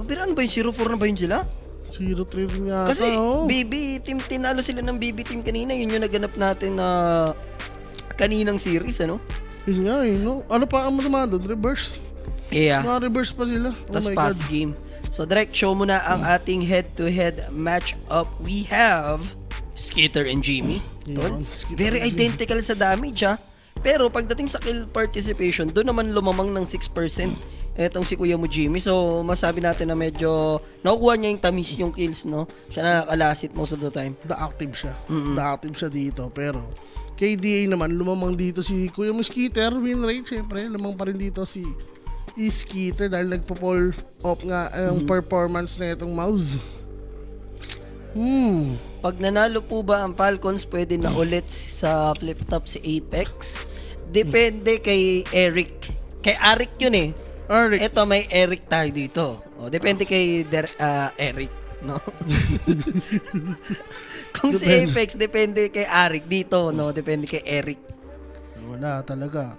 Pabiraan ba yung 0-4 na ba yun sila? 0-3 rin yata. Kasi BB team, tinalo sila ng BB team kanina. Yun yung naganap natin na kaninang series, ano? Yun nga eh, no? Ano pa ang masama doon? Reverse? Yeah. Reverse pa sila. Oh Tapos my pass God. game. So direct show muna ang ating head-to-head match-up. We have Skitter and Jimmy. Yun, Tol, Skitter very and Jimmy. identical sa damage ha. Pero pagdating sa kill participation, doon naman lumamang ng 6% etong si Kuya mo Jimmy. So masabi natin na medyo nakukuha niya yung tamis yung kills, no? Siya nakakalasit most of the time. The active siya. The active siya dito. Pero KDA naman, lumamang dito si Kuya Mosquiter. Win rate, syempre. Lumang pa rin dito si Skeeter dahil nagpo-pull off nga ang performance na itong mouse. Pag nanalo po ba ang Falcons, pwede na ulit sa flip top si Apex? Depende kay Eric. Kay Arik yun eh. Eric. Ito may Eric tayo dito. O, depende kay Eric, no? Kung si Apex, depende kay Arik dito, no? Depende kay Eric. Wala talaga.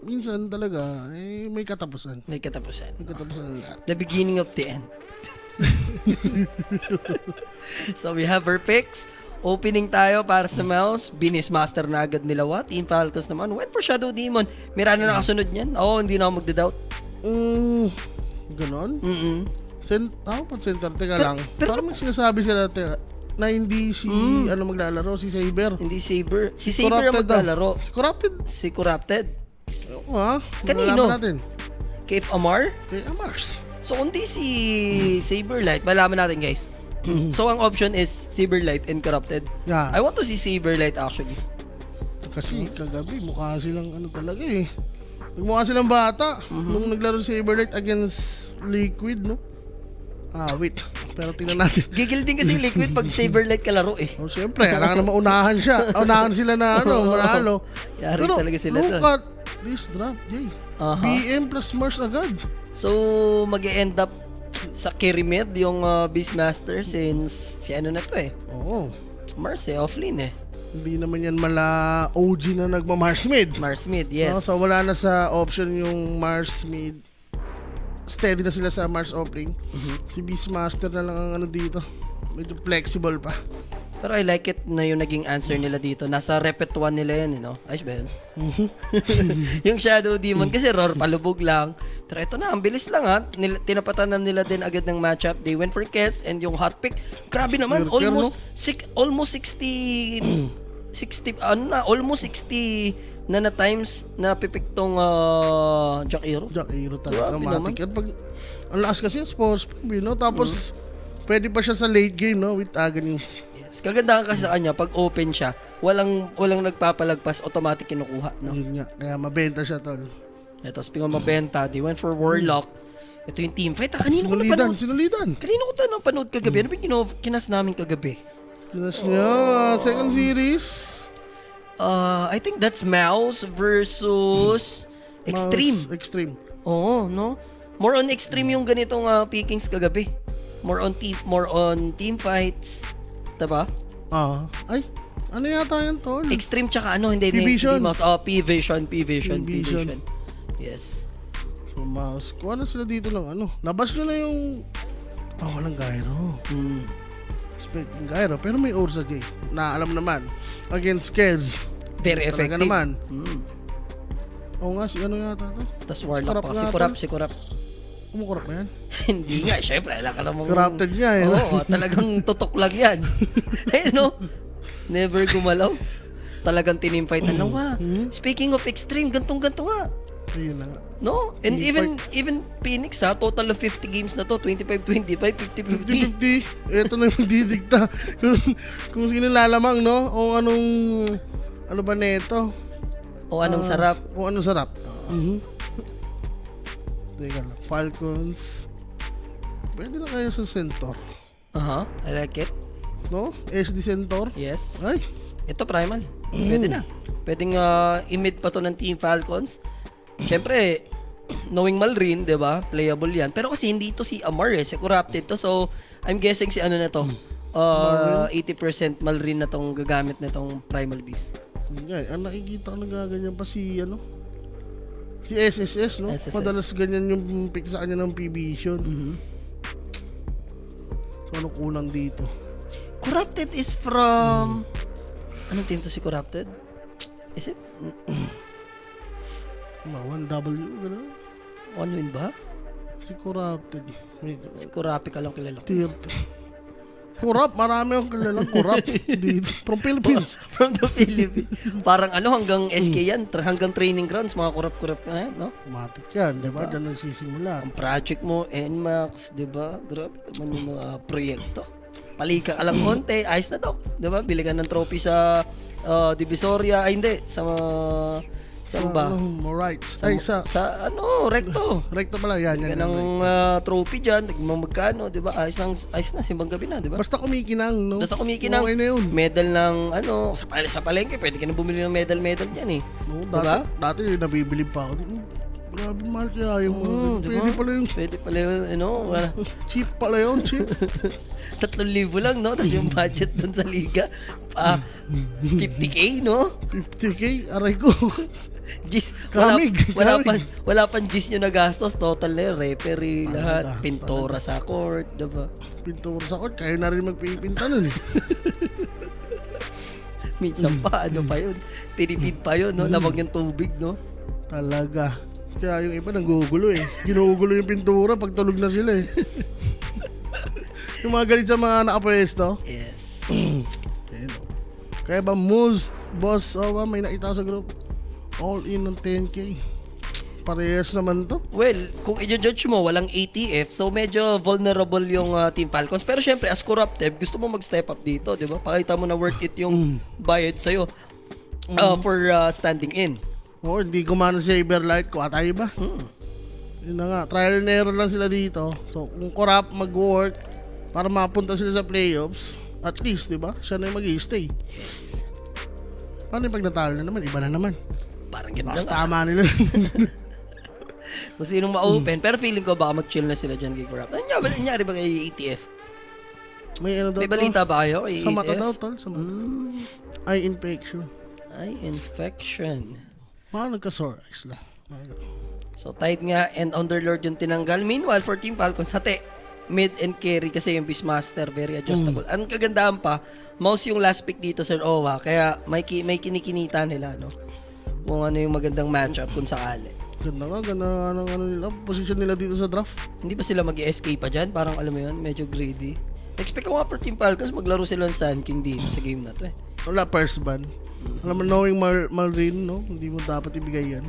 Minsan talaga, may katapusan. May katapusan. May katapusan na lahat. The beginning of the end. So we have our picks. Opening tayo para sa mouse. Binis master na agad nila Team Falcons naman went for Shadow Demon. Mirano na nakasunod niyan. Oo, hindi na ako magda-doubt. Ganon? Mm-mm. Center, teka lang. Parang may sinasabi sila na hindi si maglalaro, si Saber. Hindi Saber. Si Saber ang maglalaro. Si Corrupted. Si Corrupted. Oo ha. Kanino? Malalaman natin. Cave Amar. Kay Amars. So kung di si Saberlight, malaman natin guys. So ang option is Saberlight and Corrupted. Yeah. I want to see Saberlight actually. Kasi kagabi mukha silang ano talaga eh. Nagmukha silang bata nung naglaro si Saberlight against Liquid, no? Wait. Pero tingnan natin. Gigil din kasi Liquid pag Saberlight kalaro eh. Oh, syempre, kailangan na maunahan siya. Unahan sila na manalo. Yari Pero talaga sila look doon. at this drop, Jay. BM plus Mars agad. So mag-e-end up sa carry mid yung Beastmaster since si ano na to eh. Oo. Mars eh, offlane eh. Hindi naman yan mala OG na nagma-Mars mid. Mars mid, yes. No? So wala na sa option yung Mars mid. Steady na sila sa Mars offering. Si Beastmaster na lang ang ano dito. Medyo flexible pa. Pero I like it na yung naging answer nila dito. Nasa repet 1 nila yan, you know? Ayos ba yun? Yung Shadow Demon, kasi roar palubog lang. Pero ito na, ang bilis lang ha. Tinapatan na nila din agad ng matchup. They went for Kess and yung hot pick. Grabe naman, almost 60, almost 60 na times na pipik tong Jack Hero. Jack Hero talaga. Grabe Matik yan. Ang lakas kasi yung sports pump, you know? Tapos, pwede pa siya sa late game, no? With Aghanim. Kagandahan kasi sa kanya, pag open siya, walang nagpapalagpas, automatic kinukuha, no? Yun nga, kaya mabenta siya, tol. Ito, speaking of mabenta, they went for Warlock. Ito yung team fight. Kanino ko napanood? Sinulidan. Kanino ko napanood kagabi? Ano ba yung kinas namin kagabi? Kinas niya, second series. I think that's Mouse versus Extreme. Extreme. Oo, no? More on Extreme yung ganitong pickings kagabi. More on team fights. Diba? Ay, ano yata yan, tol? Extreme tsaka ano, hindi P-Vision. Mouse. P-Vision. Yes. So, Mouse. Kung ano sila dito lang, ano? Labas nyo na yung... walang gyro. Expecting gyro. Pero may Ursa J. Na alam naman. Against Keds. Very effective. Talaga naman. Oo nga, si ano yata to? Tapos Warlock pa. Si Corrupt. Kumukurap na yan? Hindi nga, syempre. Alam ka namang... Corrupted niya eh. Oo, talagang tutok lang yan. Eh, no? Never gumalaw. Talagang tinimfight na nawa. Speaking of Extreme, gantong-ganto nga. Ayun na nga. No? And even Phoenix total of 50 games na to, 25-25, 50-50. 50-50. Ito na yung didikta. kung sino lalamang, no? O anong... Ano ba neto? O anong sarap. O anong sarap. Teka lang. Falcons. Pwede na kayo sa Centaur. I like it. No? SD Centaur. Yes. Ay. Ito primal. Pwede na. Pwedeng i-mid pa to ng Team Falcons. Siyempre, knowing Malrin, 'di ba? Playable 'yan. Pero kasi hindi ito si Amar si Corrupted to. So, I'm guessing si ano na to. 80% Malrin na tong gagamit na tong Primal Beast. Ang nakikita ko nagaganyan pa si si SSS, no? SSS. Madalas ganyan yung pick sa kanya ng P-Vision. So, anong kulang dito? Corrupted is from... Anong team to si Corrupted? Is it 1W, gano'n? one win ba? Si Corrupted. Si Kurapi ka lang kilala ko. Tier 2. Corrupt, marami akong kilalang corrupt dito. From Philippines. From the Philippines. Parang hanggang SK yan. Hanggang training grounds, mga kurap-kurap na yan, no? Matik yan, di ba? Diyan nagsisimula. Ang project mo, NMAX, di ba? Grabe naman yung mga proyekto. Palika ka lang konti, ayos na dok. Di ba? Bili ka ng trophy sa Divisoria. Ay, hindi. Sa saan ba? Rights. Ay, sa Recto. recto pala. Yan. Bili ka ng trophy dyan. Magkano, di ba? Ayos na, simbang gabi na, di ba? Basta kumikinang, no? Basta kumikinang. Okay na yun. Medal ng, sa palengke, pwede ka na bumili ng medal dyan eh. No, diba? Dati nabibilib pa ako. Grabe mahal kaya yung mga. Diba? Pwede pala Pwede pala yung. yun, Cheap pala yun, cheap. 3,000 lang, no? Tapos yung budget dun sa liga, 50K, no? 50K, aray ko. Gis, Kamig. wala pang gis yung nagastos, total na yun, referee, lahat, pintura sa court, diba? Pintura sa court, kaya na rin magpipinta nun eh. Minsan pa, pa yun, tinipid pa yun, no? Lamang yung tubig, no? Talaga. Kaya yung iba nanggugulo eh. Ginugulo yung pintura pag tulog na sila eh. Yung mga galit sa mga nakapwesto. Yes. Kaya ba most boss, may nakita sa group. All in ng 10K. Parehas naman to. Well, kung i-judge mo, walang ATF, so medyo vulnerable yung Team Falcons. Pero syempre, as Corrupted, gusto mo mag-step up dito, di ba? Pakita mo na worth it yung bayad sa'yo for standing in. Hindi kumana si Everlight ko. Atay ba? Yun na nga. Trial and error lang sila dito. So, kung Corrupt mag-work para mapunta sila sa playoffs, at least, di ba? Siya na yung mag-i-stay. Yes. Paano yung pag natalo na naman? Iba na naman. Parang ganun Basta lang. tama nila. Kung sinong ma-open. Pero feeling ko baka mag-chill na sila dyan kay Corrupt. Nangyari ba kay ATF? May ano daw May balita ba kayo kay sa mata ATF? daw, tol. Sa mata. Eye infection. Ay, infection. Mga nagka-sore eyes lang. So, tight nga and Underlord yung tinanggal. Meanwhile, for Team Falcons, hati. Mid and carry kasi yung Beastmaster, very adjustable. Ang kagandahan pa, mouse yung last pick dito, Sir Owa. Kaya may kinikinita nila, no? Kung ano yung magandang matchup kung sakali. Ganda ng nila, position nila dito sa draft. Hindi ba sila mag-escape pa dyan? Parang alam mo yun, medyo greedy. Expect ko nga for Team Falcons, maglaro sila ng Sand King dito sa game na to eh. Wala first ban. Alam mo, knowing Malrin, no? Hindi mo dapat ibigay yan.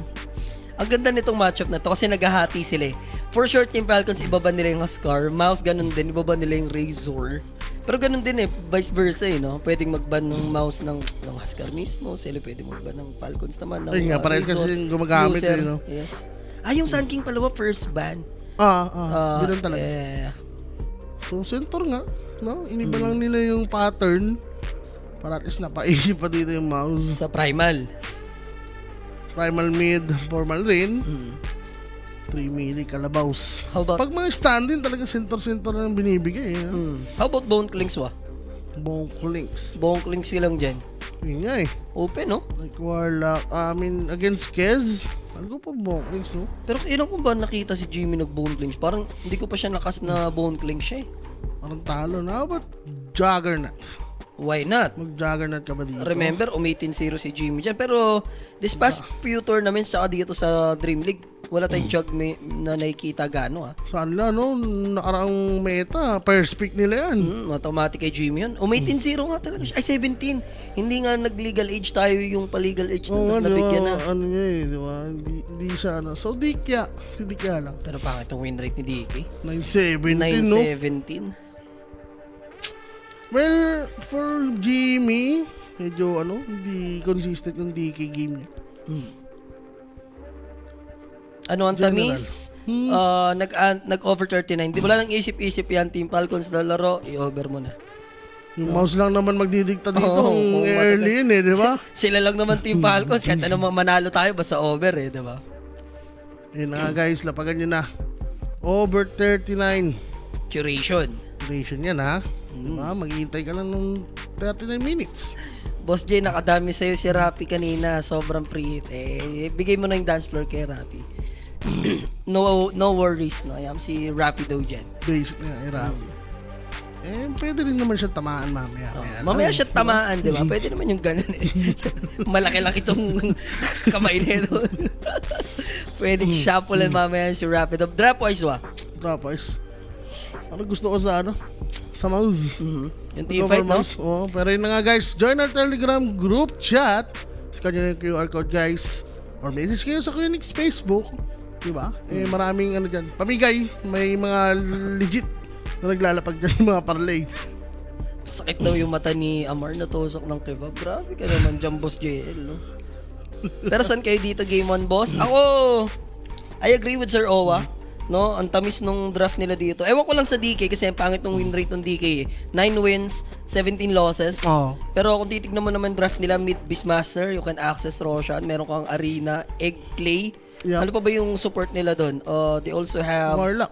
Ang ganda nitong matchup na to kasi naghahati sila eh. For sure, Team Falcons, ibaba nila yung Huskar. Mouse, ganun din. Ibaba nila yung Razor. Pero ganun din eh, vice versa eh, no? Pwedeng mag-ban ng Mouse ng Huskar mismo. Sila pwedeng mag-ban ng Falcons naman. Ng, Ayun nga, parehas Razor, kasi yung gumagamit user. eh, no? Yes. Yung Sand King pala first ban. Bilang talaga. So, center nga, no? Iniba lang nila yung pattern para at least napaisip pa dito yung mouse. Sa Primal. Primal mid, formal rin. 3 mili kalabaws. How about... Pag mga stand-in, talaga center-center na ang binibigay. Eh. How about Bone Clinks wa? Bonk links. Bone Clinks silang dyan. Yun nga eh. Open, no? Like Warlock, against Kez, ano pa bonk links, no? Pero ilan ko ba nakita si Jimmy nag-Bone Clinks? Parang hindi ko pa siya nakas na Bone Clinks siya eh. Parang talo na. How about Juggernaut? Why not? Mag-Juggernaut ka ba dito? Remember, 18-0 si Jimmy dyan. Pero, this past few tournaments, tsaka dito sa Dream League, wala tayong jug na nakikita gano ah. Saan lang, no? Nakaraang meta, first pick nila yan. Automatic kay Jimmy yun. 18-0 nga talaga siya. Ay, 17. Hindi nga nag-legal age tayo yung pa-legal age na tapos nabigyan na. Ano niya eh, di ba? Hindi siya, ano. So, Dikya. Si Dikya lang. Pero pangit yung win rate ni DK. 9-17, no? 9-17. Well, for Jimmy, medyo hindi consistent yung DK game niya. Ano ang tamis? Nag-over 39. Di wala nang isip-isip yan, Team Falcons na laro, i-over mo na. Yung mouse lang naman magdidikta dito Oo, kung early yun eh, di ba? Sila lang naman Team Falcons, kahit ano manalo tayo, basta over eh, di ba? Yun na nga guys, lapagan nyo na. Over 39. Duration. Duration yan ha. Diba? Maghihintay ka lang ng 39 minutes. Boss J, nakadami sa'yo si Rapi kanina, sobrang pre-hit. Bigay mo na yung dance floor kay Rapi. no worries, no? Yam si Rapi daw dyan. Basic na, Rapi. pwede rin naman siya tamaan mamaya. Mamaya siya tamaan, di ba? Pwede naman yung ganun eh. Malaki-laki itong kamay nito. Pwede shuffle mamaya si Rapid Up. Drop-wise ba? Drop-wise. Ano gusto ko sa sa mouse. Yung team fight, no? Oo, pero yun na nga guys, join our Telegram group chat. Scan nyo yung QR code guys. Or message kayo sa Kuyanix Facebook. Diba? Maraming dyan. Pamigay. May mga legit na naglalapag dyan yung mga parlay. Sakit daw yung mata ni Amar na tusok ng kebab. Grabe ka naman dyan, Boss JL, no? Pero saan kayo dito, Game 1, Boss? Ako, I agree with Sir Owa. No, ang tamis nung draft nila dito. Ewan ko lang sa DK kasi ang pangit ng win rate ng DK eh. 9 wins, 17 losses. Oh. Pero kung titignan mo naman draft nila, mid Beastmaster, you can access Roshan, meron kang Arena, Egg Clay. Yep. Ano pa ba yung support nila doon? They also have Warlock.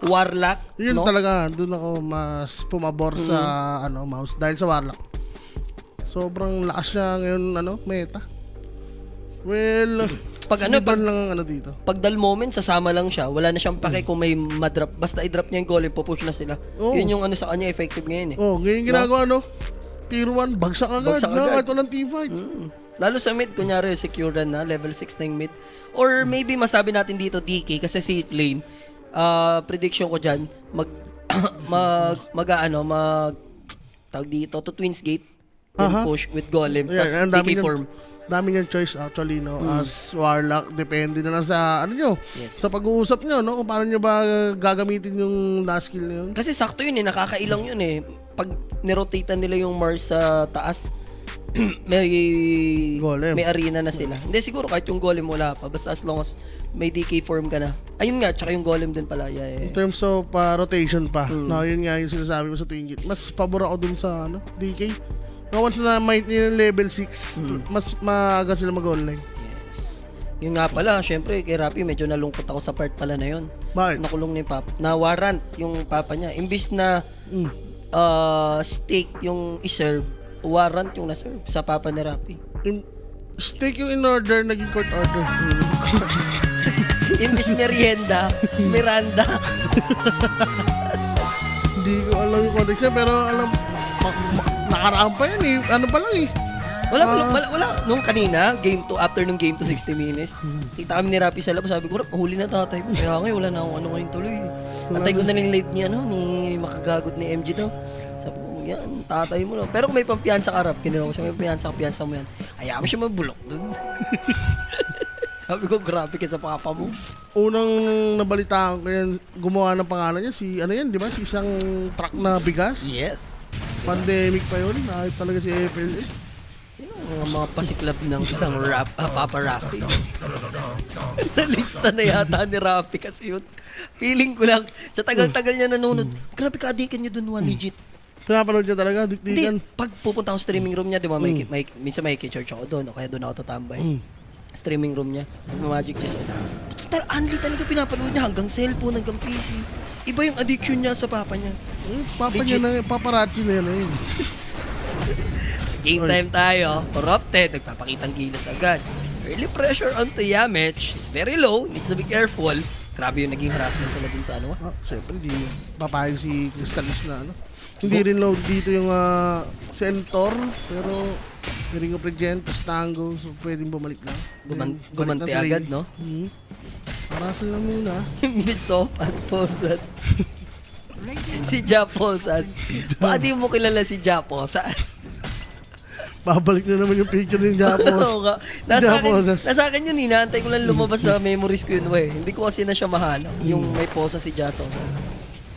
Yun no? talaga, doon ako mas pumabor sa mouse dahil sa Warlock. Sobrang lakas niya ngayon meta. Well, pag lang ang dito. Pag dal moment, sasama lang siya. Wala na siyang pake kung may madrop. Basta i-drop niya yung golem, pupush na sila. Oh. Yun yung sa kanya effective ngayon eh. Ngayon ginagawa Tier 1, bagsak agad. Kahit walang team fight. Lalo sa mid, kunyari, secure na, level 6 na yung mid. Or maybe masabi natin dito DK kasi safe lane. Prediction ko dyan, tawag dito, to Twins Gate, then push with golem, tas DK form. Dami niyang choice actually, as Warlock, depende na lang sa, sa pag-uusap nyo, kung paano nyo ba gagamitin yung last skill na yun. Kasi sakto yun nakakailang yun eh. Pag nirotatean nila yung Mars sa taas, may golem. May arena na sila. Hindi, siguro kahit yung golem wala pa. Basta as long as may DK form ka na. Ayun nga, tsaka yung golem din pala. Yeah. In terms of rotation pa, yun nga yung sinasabi mo sa Twin Gate. Mas pabor ako dun sa DK. Once na may level 6, mas maaga sila mag-online. Yes. Yun nga pala, syempre kay Rapi medyo nalungkot ako sa part pala na yun. Bakit? Nakulong na yung papa. Na warrant yung papa niya. Imbis na stake yung iserve, warrant yung naserve sa papa ni Rapi. Stake yung in order, naging court order. Imbis merienda, Miranda. Hindi ko alam yung context niya, pero alam, nakaraan pa yan eh. Ano pa lang eh. Wala. Nung kanina, after nung game to 60 minutes, kita kami ni Rapi sa lab, sabi ko, Rap, huli na tatay mo. Kaya ngayon, wala na akong ngayon tuloy. Antay ko na yung live niya, ni makagagot ni MG daw. Sabi ko, yan, tatay mo na. Pero kung may pampiyansa ka, Rap, kinira ko siya, may piyansa mo yan. Hayaan mo siya mabulok dun. Sabi ko, grabe ka sa papa mo. Unang nabalitaan ko yan, gumawa ng pangalan niya, di ba? Si isang truck na bigas. Yes. Pandemic pa yun, nakayip talaga si FLA. Mga pasiklab ng isang Papa Rapi. Nalista na yata ni Rapi kasi yun. Feeling ko lang, sa tagal-tagal niya nanonood, grabe ka-adikan niyo dun, legit. Pinapanood niya talaga, dikdikan. Hindi, pag pupunta ako sa streaming room niya, di ba, minsan may church ako doon, o kaya doon ako tatambay. Streaming room niya, Magic Chess. Anli talaga pinapanood niya hanggang cellphone, hanggang PC. Iba yung addiction niya sa papa niya. Papa niya na, paparazzi na yan eh. Game time tayo, corrupted, nagpapakitang gilas agad. Early pressure onto Yamech is very low, needs to be careful. Grabe yung naging harassment nila din sa Siyempre, di papayag si Crystalis na Hindi rin low dito yung Centaur, pero Ring of Regent, Tango, so pwedeng bumalik lang. Gumanti agad, no? Parasal na muna. Bisopas Posas. Si Japosas. Baka di mo kilala si Japosas. Babalik na naman yung picture ng Japos. Oo nga. Nasa akin yun, hinaantay ko lang lumabas sa memories ko yun. Hindi ko kasi na siya mahal. Yung may posa si Japosas.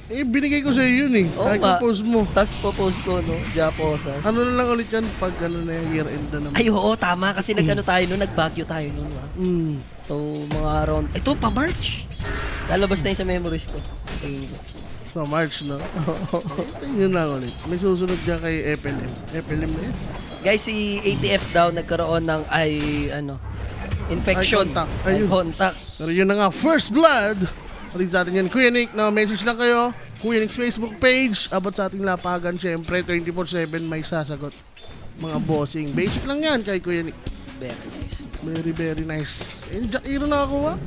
Binigay ko sa iyo yun eh. Oo nga. Post mo. Tapos post ko, Japosas. Ano na lang ulit yan pag year end na naman. Ay, oo, tama. Kasi nagbagyo tayo noon. So, mga around, ito pa March. Lalabas na yun sa memories ko. Sa March, no? Yun lang ulit. May susunod dyan kay FLM. FLM na yun. Guys, si ATF daw nagkaroon ng infection. Eye contact. Pero yun na nga, first blood. Palit sa atin yan, Kuya Nick, na message lang kayo. Kuya Nick's Facebook page. Abot sa ating lapagan, syempre, 24/7 may sasagot. Mga bossing. Basic lang yan kay Kuya Nick. Very nice. Very, very nice. And Jack Hero nakakuha.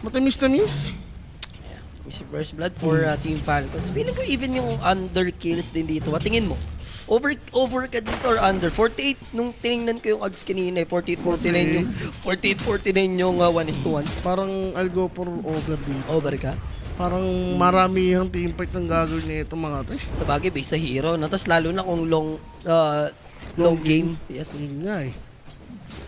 Matamis-tamis. Si First Blood for Team Falcons. Feeling ko even yung under kills din dito. Tingin mo, over ka dito or under? 48, nung tinignan ko yung odds kanina, 48-49 yung 48-49 yung 1:1. Parang I'll go for over dito. Over ka? Parang marami ang team fight ng gagawin nito mga to. Sa bagay, base sa hero. No? Tapos lalo na kung long game. Yes. Yun nga eh.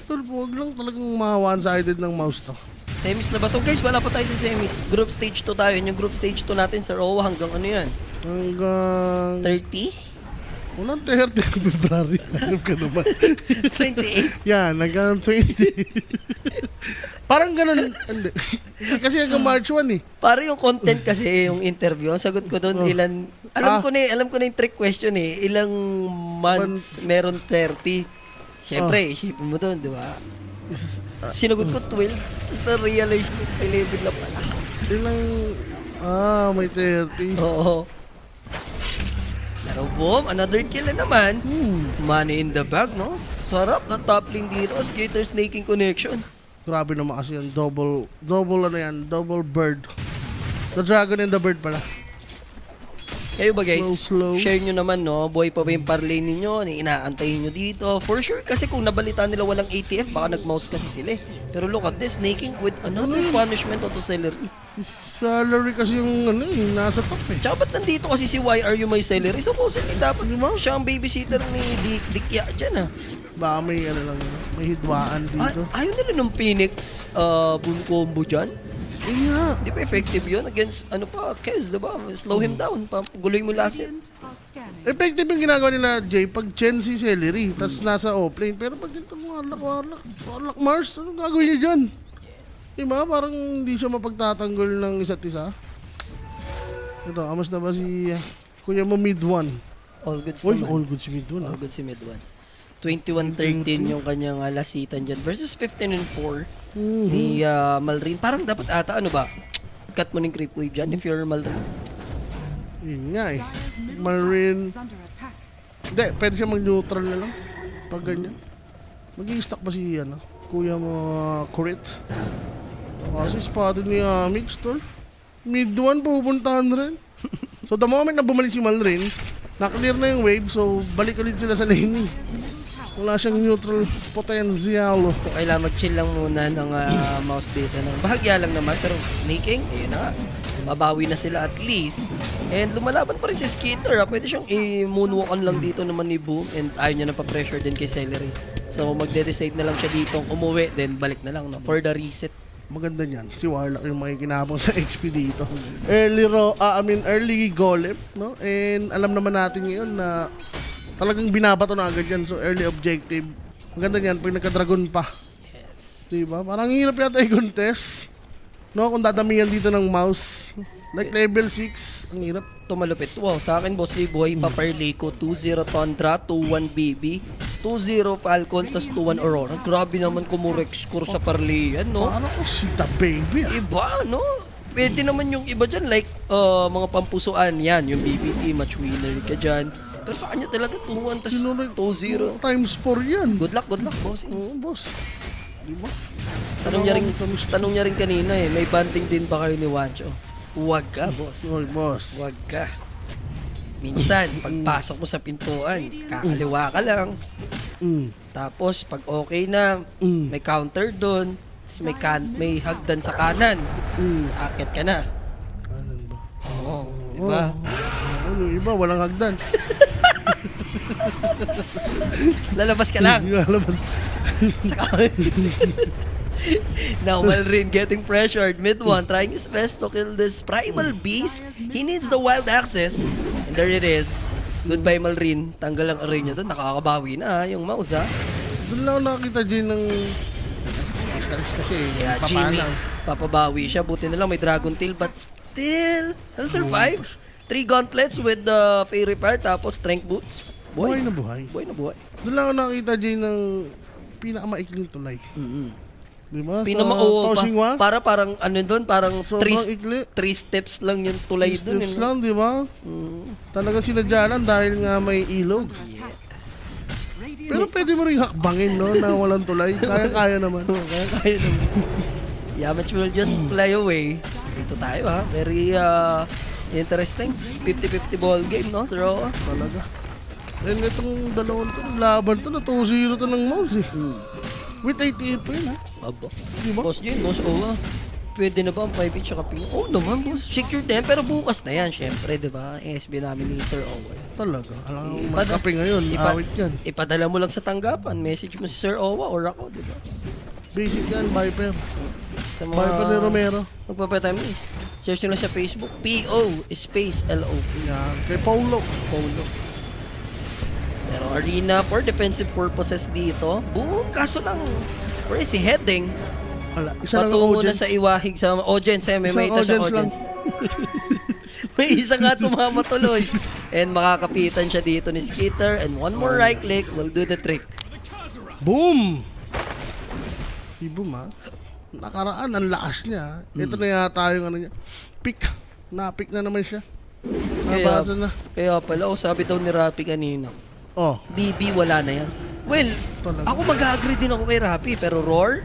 Tol, huwag lang talagang one-sided ng mouse to. Semis na ba to? Guys, wala pa tayo sa semis. Group stage 2 tayo. Yung group stage 2 natin sa ROA hanggang ano yan? Hanggang... 30? Walang 30 February. Alam ka naman. 28? Yan, hanggang 20. Parang ganun. Hindi. Kasi hanggang March 1 eh. Para yung content kasi, yung interview, ang sagot ko doon, ilan... Alam ko na yung trick question eh. Ilang months meron 30? Siyempre, isipin mo doon, di ba? Sinagot ko 12, tapos na-realize ko, 11 na pala. Ilang... may 30. Oo. Pero boom, another kill na naman. Money in the bag, no? Sarap na top lane dito. Skater snaking connection. Grabe naman kasi yan. Double ano yan. Double bird. The dragon and the bird pala. Kayo ba guys, Slow. share nyo naman, no? Buhay pa ba yung parlay ninyo? Inaantayin nyo dito? For sure, kasi kung nabalita nila walang ATF, baka nag-mouse kasi sila eh. Pero look at this, snaking with another punishment onto Celery. Salary kasi yung ano eh, nasa top eh. Tsaka ba't nandito kasi si YRU may Celery? Supposedly dapat siya ang babysitter ni Dikya dyan ah. Baka may ano lang, may hidwaan dito. Ayaw nila ng Phoenix boom combo dyan? Yun nga. Di ba effective yun against, Kez, diba? Slow him down, guloy mo last hit. Effective yung ginagawa nila, Jay, pag Chen si Celery, tas nasa offlane. Pero pag ito mo, Warlock Mars, ano gagawin niya dyan? Diba? Parang hindi siya mapagtatanggol ng isa't isa. Ito, amas na ba si Kuya mo mid 1? All goods Uy, naman. all good si mid 1. All good si mid 1. 21-13 yung kanyang lasitan dyan versus 15-4 ni Malrin. Parang dapat ata, cut mo ng creep wave dyan if you're Malrin. Yun nga eh. Marine. Hindi, pwede siya mag-neutral na lang. Pag ganyan. Mag-i-stack ba si Kuya mo Crit? Kasi spado ni Mix, tol. Mid 1 pupuntahan rin. So the moment na bumalik si Malrin, na-clear na yung wave, so balik ulit sila sa lane. Wala siyang neutral potential. So kailangan mag-chill lang muna ng mouse data. Bahagya lang naman, pero sneaking, ayun na nga. Mabawi na sila at least. And lumalaban pa rin si Skitter. Pwede siyang i-moonwalkan lang dito naman ni Boom and ayaw niya na pa-pressure din kay Celery. So magde-decide na lang siya dito umuwi, then balik na lang for the reset. Maganda niyan. Si Warlock yung makikinabang sa XP dito. Early golem, no? And alam naman natin ngayon na talagang binabato na agad yan. So early objective. Maganda niyan pag nagka-dragon pa. Yes. Diba? Parang hirap yata i-contest. No? Kung dadamihan dito ng mouse. Like level 6. Ang hirap. Tumalupit. Wow, sa akin, Boss Lee, buhay pa parlay ko. 2-0 Tundra, 2-1 BB, 2-0 Falcons, tas 2-1 Aurora. Grabe naman kumurek score sa parlay yan, no? Parang si The Baby. Iba, no? Pwede naman yung iba dyan, like mga pampusuan, yan, yung BBT, match winner ka dyan. Pero sa kanya talaga 2-1, tas 2-0. Times 4 yan. Good luck, boss. Oo, boss. Diba? Tanong niya rin kanina may banting din ba kayo ni Wancho? Huwag ka, boss. Oy, boss. Huwag ka. Minsan, pagpasok mo sa pintuan, kakaliwa ka lang. Tapos, pag okay na, may counter doon, may hagdan sa kanan. Sa akit ka na. Kanan ba? Oo, diba? Ano, iba, walang hagdan. Lalabas ka lang. Lalabas. Sa kanan. Now Malrin getting pressured. Mid 1 trying his best to kill this primal beast. He needs the wild access. And there it is. Goodbye Malrin. Tanggal ang array niya doon. Nakakabawi na yung mouse ha. Doon lang ako nakakita Jin ng Stars kasi Yeah, Jimmy. Papabawi siya. Buti na lang may Dragon Tail. But still, he'll survive. 3 gauntlets with the Fairy Fire. Tapos strength boots. buhay na buhay. Buhay na buhay. Doon lang ako nakakita Jin ng pinakamaikling tulay. Diba? Pinamao pa. Parang ano doon, parang Sobrang ikli. 3 steps lang yung tulay doon. Steps lang, di ba? Talaga sinadya lang dahil nga may ilog. Pero pwede mo rin hakbangin, no? Na walang tulay. Kaya-kaya naman. Kaya naman. Yamach will just fly away. Dito tayo ha. Very interesting. 50-50 ball game, no, Sir Owa? Talaga. And itong dalawang to, laban to na 2-0 to ng mouse eh. With 88 pa yun ha. Aba. Di ba? Boss Jane, Boss Owa. Pwede na ba ang 5 each saka ping? Oo naman, boss. Secure din. Pero bukas na yan, syempre, di ba? SB namin ni Sir Owa. Talaga. Alam mo, magkape ngayon. Awit yan. Ipadala mo lang sa tanggapan. Message mo si Sir Owa or ako, di ba? Basic yan, Viper. Sa mga Viper ni Romero. magpapatime is. Search nyo lang sa Facebook. P.O. space L.O.P. Yan. Kay Paulo. Polo. Pero arena for defensive purposes dito. Boom! Kaso lang, where is si Heading? Wala. Isa lang ang Patungo na audience. sa iwahig sa audience. May Isang ita siyang audience lang. audience. May isa nga sumama tuloy. And makakapitan siya dito ni Skitter. And one more right click will do the trick. Boom! Si Boom ha. Nakaraan, ang lakas niya. Ito na yata yung ano niya. Pick. Na-pick na naman siya. Nabasa na. Kaya pala, sabi daw ni Rapi kanina, Oh. BB wala na yan. Well, Talaga. ako mag-agree din ako kay Rapi. Pero Roar,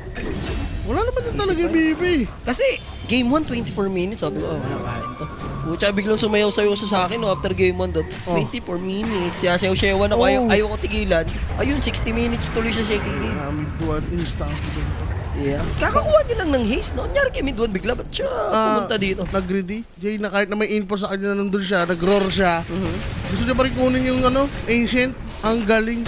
Wala naman din talaga yung BB. kasi game 1, 24 minutes. Sabi ko, wala kain to. Pucha, biglang sumayaw-sayaw sa akin no, after game 1 doon. 24 minutes. Sayaw-sayawan ako. Oh. Ayaw ko tigilan. Ayun, 60 minutes tuloy siya shaking game. Mid-1 instant. Yeah. Kakakuha niya lang ng haste, no? Nyari kay mid-1 bigla. Ba't siya pumunta dito? Nag-greedy. Jay, na kahit na may info sa kanya na nandun siya, nag-roar siya. Gusto niya pa rin kunin yung ancient. Ang galing.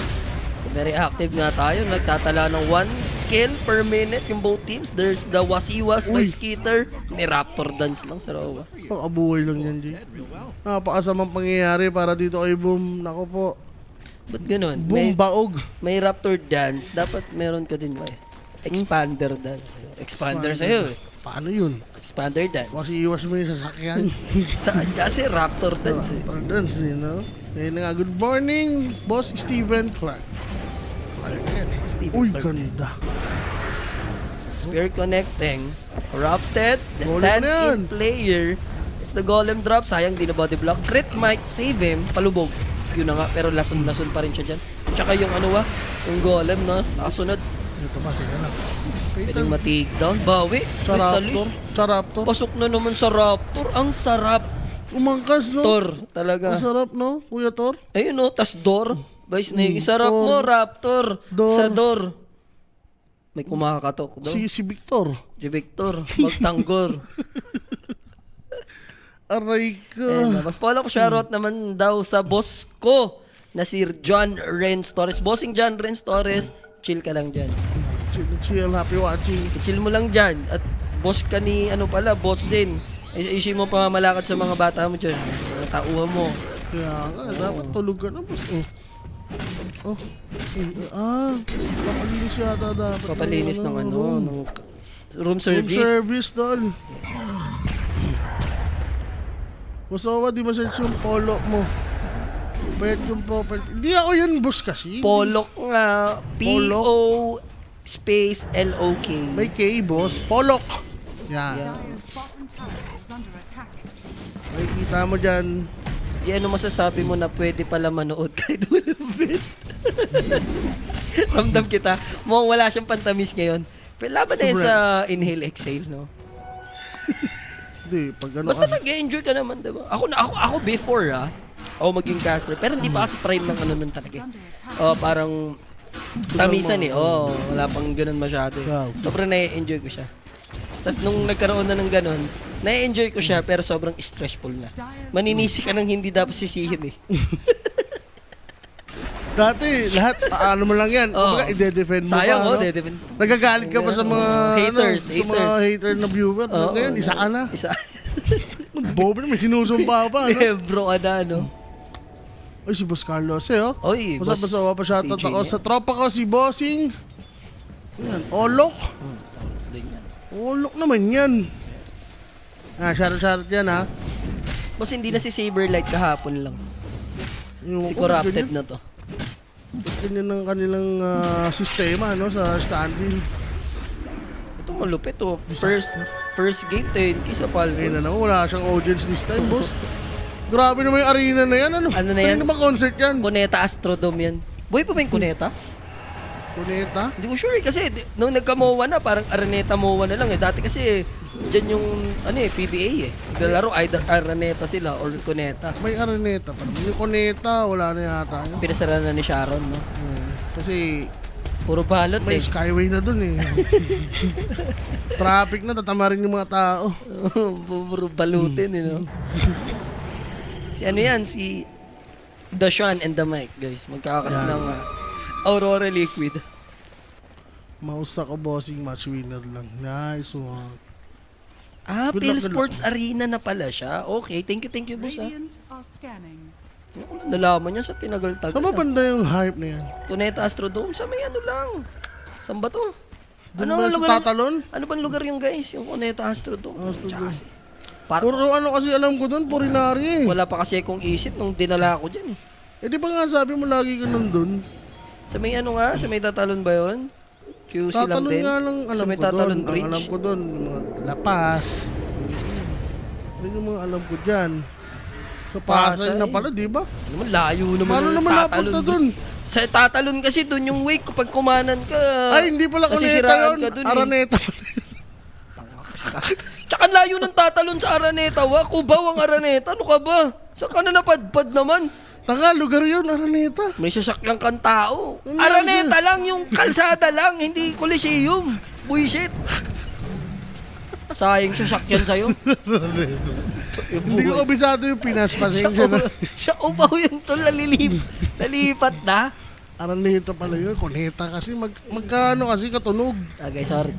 Very active nga tayo. Nagtatala ng 1 kill per minute yung both teams. There's the Wasiwas by Uy. Skitter. Ni Raptor dance lang sa Rowa. Abuhay lang yan, Jay. Napakasamang pangyayari para dito kay Boom. Nako po. Ba't ganun? Boom baog. May Raptor dance. Dapat meron ka din ba eh? Expander dance. Expander sa'yo eh. Paano yun? Expander dance. Kasi iwas mo yung sasakyan. Saan? Kasi Raptor dance eh. Dance, you know? Ayun na nga. Good morning, Boss Steven Clark. Steven Uy, Clark. ganda. Spear connecting. Corrupted. The Golem stand-in na yan. player. It's the golem drop. Sayang di na body block. Crit might save him. Palubog. Yun na nga. Pero lason-lason pa rin siya dyan. Tsaka yung ano yung golem no? Nakasunod. Ito ba? Sige lang. Pwedeng ma-takedown. Bawi. Sa Raptor. Crystallis. Sa Raptor. Pasok na naman sa Raptor. Ang sarap. Umangkas, no? Tor. Talaga. Ang sarap, no? Kuya Tor? Ayun no. Tas door. Vice Snake. Sarap mo, Raptor. Door. Sa door. May kumakatok daw. Si Victor. Si Victor. Magtanggor. Aray ka. And, mas follow ko shoutout naman daw sa boss ko na si John Renz Torres. Bossing John Renz Torres, chill ka lang dyan. Chill, happy watching. Chill mo lang dyan. At boss ka ni, boss Zen. Isin mo pamamalakad sa mga bata mo dyan. Mga tauhan mo. Kaya nga, dapat tulog ka na, boss. Papalinis yata dapat. Papalinis ng room. ng room Room service. service, tol. Masawa, di ma-search yung polo mo. Pwede yung profile. Hindi ako yun, boss, kasi. Polok nga. P-O space L-O-K. May K, boss. Polok. Yan. May kita mo dyan. Di ano masasabi mo na pwede pala manood kahit walang bet? Ramdam kita. Mukhang wala siyang pantamis ngayon. Pero laban na yan sa inhale, exhale, no? Hindi, pag ano Basta ka. nag-enjoy ka naman, diba? Ako before, ako maging caster. Pero hindi pa kasi prime ng ano nun talaga. Parang tamisan eh. Wala pang ganun masyado. Sobrang na-enjoy ko siya. Tapos nung nagkaroon na ng ganun, na-enjoy ko siya pero sobrang stressful na. Maninisi ka ng hindi dapat sisihin eh. Dati, lahat, ano mo lang yan. Oo. Kumbaga, i-defend mo Sayang, pa. no? de-defend. Nagagalit ka pa sa mga Haters, sa mga hater na viewer. Oo. Ngayon, isa ka na. Isa. Bobo na, may sinusumpa pa. No? Bro ka na, no? Ay, si Boss Carlos eh, oh. Oy, Basta pa shoutout CJ ako niya. sa tropa ko, si Bossing. Yan, Olok. Olok naman yan. Shoutout yan, ha. Boss, hindi na si Saberlight kahapon lang. Yung, Si corrupted na to. Ganyan ang kanilang sistema, no, sa standing. Ito malupit to. First game, 10k sa Ayun na Falcons. naman, wala siyang audience this time, boss. Grabe naman yung arena na yan, ano? Ano na yan? Kanina ba concert yan? Cuneta Astrodome yan. Buhay pa ba yung Cuneta? Cuneta? Hindi ko sure eh, kasi nung nagka-MOA na, parang Araneta MOA na lang eh. Dati kasi dyan yung, PBA eh. Naglalaro either Araneta sila or Cuneta. May Araneta pa naman. Yung Cuneta, wala na yata yun. Pinasara na ni Sharon, no? Kasi Puro balot may eh. skyway na dun eh. Traffic na, tatama rin yung mga tao. Puro balutin, you know? Si ano yan, si Dashan and the Mike, guys. Magkakakas ng Aurora Liquid. Mausa ko bossing match winner lang. Nice one. Ah, Good Phil luck, good Sports Arena na pala siya. Okay, thank you, boss. Radiant are scanning. Nalaman niya sa tinagal-tagal. Saan ba banda yung hype na yan? Cuneta Astrodome, sa may ano lang. Saan ba to? Doon ba sa Tatalon? Ano bang lugar yung guys? Yung Cuneta Astrodome. Astrodome. Tsaka Parang Puro ano kasi alam ko doon, Purinari eh. wala pa kasi akong isip nung dinala ko dyan eh. Eh di ba nga sabi mo lagi ka nandun? Sa may ano nga? Sa may Tatalon ba yun? QC lang Tatalon din? nga lang Sa alam may ko doon. Tatalon Ang Bridge? alam ko doon, yung mga Lapas. Yun yung mga alam ko dyan. Sa Pasay Pasay. na pala, di ba? Naman, layo naman. Paano yung naman Tatalon napunta doon? Sa Tatalon kasi doon yung wake kapag kumanan ka. Ay, hindi pala Cuneta nasisiraan yun. ka dun eh. Araneta. Tangaks ka. Tsaka layo ng Tatalon sa Araneta. Kubaw ang Araneta. Ano ka ba? Saan ka na napadpad naman? Tanga, lugar yun, Araneta. May sasaklang kang tao. Ano Araneta lang, yung kalsada lang, hindi Coliseum. Bullshit. Sayang sasakyan sa'yo. Hindi ko kabisado yung Pinas. Pasensya na. Siya upaw yung tol, nalipat na. Araneta pala yun. Cuneta kasi. Magkano kasi katunog. Ah, guys, sorry.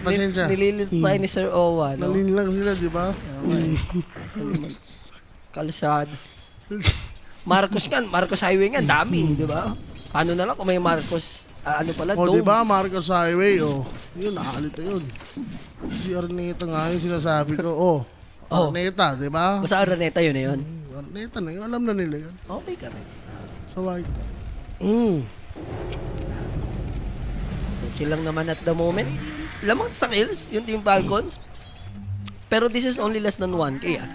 Pasensya. Nililit tayo ni Sir Owa, no? Nalin lang sila, di ba? Kalsada. Marcos kan, Marcos Highway nga, dami, di ba? Paano na lang kung may Marcos, ano pala, O, dome. di ba? Marcos Highway, oh. Yun, nakakalito yun. Si Araneta nga yung sinasabi ko. Oh, Araneta, di ba? Basta Araneta yun na yun. Araneta na yun. Alam na nila yun. Okay ka rin. Sa white. So, chill lang naman at the moment. Lamang sa kills, yung Team Falcons. Pero this is only less than 1K, ah.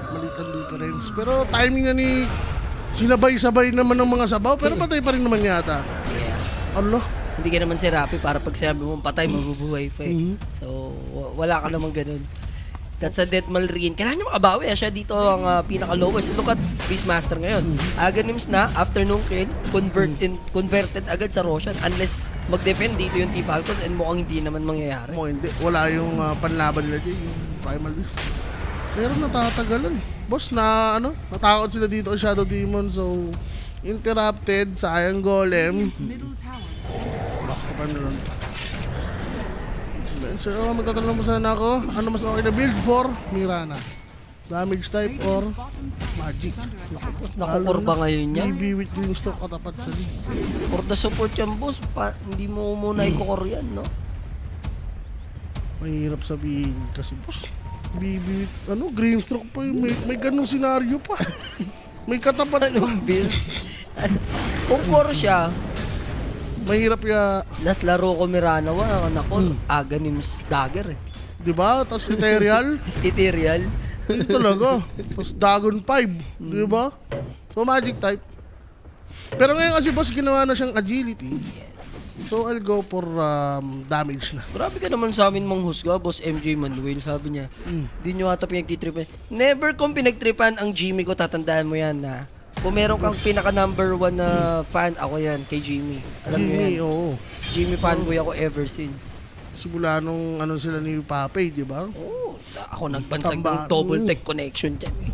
Malit ang difference. Pero timing na ni... Sinabay-sabay naman ng mga sabaw, pero patay pa rin naman yata. Yeah. Allah. Hindi ka naman si Rapi para pag sinabi mo patay, mabubuhay pa eh. So, wala ka naman ganun. That's a Deathmal Rin. Kailangan niya makabawi. Siya dito ang pinaka-lowest. Look at Beastmaster ngayon. Aganims na, after nung kill, converted agad sa Roshan. Unless mag-defend dito yung Team Falcons and mukhang hindi naman mangyayari. Mo hindi. Wala yung panlaban nila dyan, yung Primal Beast. Pero natatagalan. Boss, natakot sila dito ang Shadow Demon. So, interrupted. Sayang golem. Middle tower. Paano nun? Sir, magtatanong mo sana ako. Ano mas okay na build for Mirana? Damage type or magic? Nakukurba ngayon yan. BB with green stock katapat sa league. For the support yan, boss, hindi mo muna ikukor yan, no? Mahirap sabihin kasi boss. BB with, green stroke pa yun. May ganung senaryo pa. May katapat pa. Anong build? Kung core siya, Mahirap ya, last laro ko Mirana, nako, Aganims Dagger eh. di ba? Tapos Ethereal. Ethereal. Yun talaga. Tapos Dragon 5. Di ba? So magic type. Pero ngayon kasi boss, ginawa na siyang agility. Yes. So I'll go for damage na. Grabe ka naman sa amin manghusga, boss MJ Manuel, sabi niya. Di nyo ata pinagtitripan. Never kong pinagtripan ang Jimmy ko, tatandaan mo yan na. Kung meron kang pinaka number 1 na fan, ako yan, kay Jimmy. Alam mo Jimmy, yan. oo. Jimmy fanboy ako ever since. Simula nung sila ni Pape, di ba? Oo, ako nagbansag Tamba. ng double tech connection dyan eh.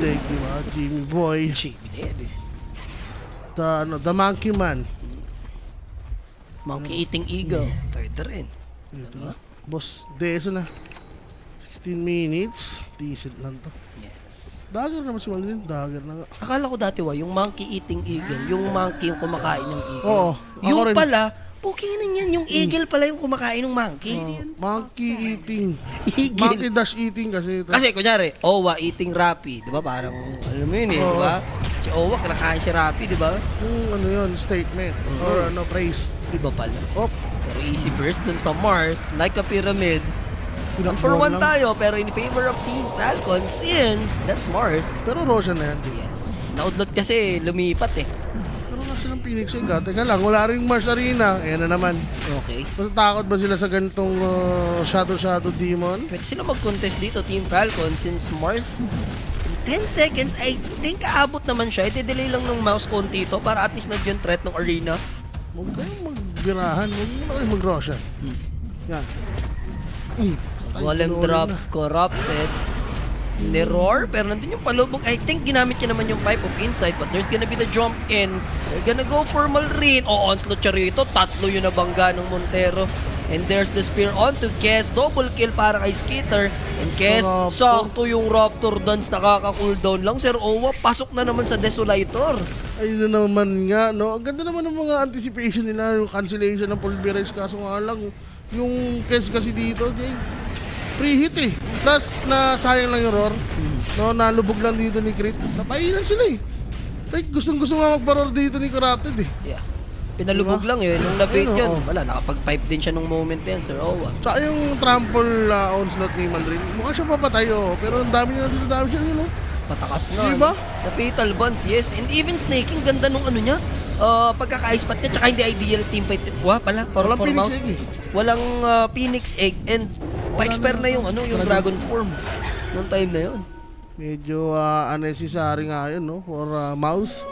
Deck, di ba? Jimmy Boy. Jimmy dead eh. The Monkey Man. Monkey Eating Eagle, pwede rin. Diba? Boss, deso na. 16 minutes. Decent lang to. Yes. Dagger naman si Mandrin. Dagger na nga. Akala ko dati yung Monkey Eating Eagle, yung monkey yung kumakain ng eagle. Oo, ako Yung rin. pala, puking yan, yung eagle pala yung kumakain ng monkey. Monkey eating. Eagle. Monkey dash eating kasi. Kasi kunyari, Owa eating Rappi, di ba? Parang, alam mo yun eh, di Oo. ba? Si Owa, kinakain si Rappi, di ba? Yung yun, statement. Or praise. Iba pala. Oh, Pero easy burst dun sa Mars, like a pyramid. One for pinakbuhan one lang. tayo, pero in favor of Team Falcon, since that's Mars. Pero Roshan na yan. Yes. Naudlot kasi, lumipat eh. Pero nga silang Phoenix Egg. Teka lang, wala rin Mars Arena. Ayan na naman. Okay. Takot ba sila sa ganitong Shadow Demon? Pwede sila mag-contest dito, Team Falcon, since Mars, in 10 seconds, I think aabot naman siya. Iti-delay lang ng mouse konti ito para at least nagyon threat ng arena. Huwag kayong magbirahan. Huwag mo na kayo mag-Roshan. Yan. Golem drop, corrupted. Neror, pero nandun yung palubog. I think ginamit niya naman yung Pipe of Insight, but there's gonna be the jump in. They're gonna go for Malrin. O, onslaught siya rito. Tatlo yung nabangga ng Montero. And there's the spear on to Kes. Double kill para kay Skitter. And Kes, sakto yung Raptor Dance. Nakaka-cooldown lang. Sir Owa, pasok na naman sa Desolator. Ayun na naman nga, no? Ang ganda naman ng mga anticipation nila, yung cancellation ng Pulverize. Kaso nga lang, yung Kes kasi dito, Jay, pre-hit eh. Plus, sayang lang yung roar. No, nalubog lang dito ni Crit. Napailan sila eh. Like, gustong-gusto nga magpa-roar dito ni Corrupted eh. Yeah. Pinalubog lang yun. Nung na-bait Ayun, yun, oo. wala, nakapag-pipe din siya nung moment na yan, Sir Owa. Tsaka yung trample onslaught ni Malrin, mukha siya papatay oh. Pero ang dami niya damage yun, no? Patakas na. Diba? The Fatal Bonds, yes. And even Snaking, ganda nung ano niya. Pagkaka-ice-pat niya, tsaka hindi ideal team fight. Pala, for Walang Phoenix mouse. Egg eh. Walang Phoenix Egg. And pa-expire na yung, yung Dragon Form. Noong time na yun. Medyo unnecessary nga yun, no? For mouse.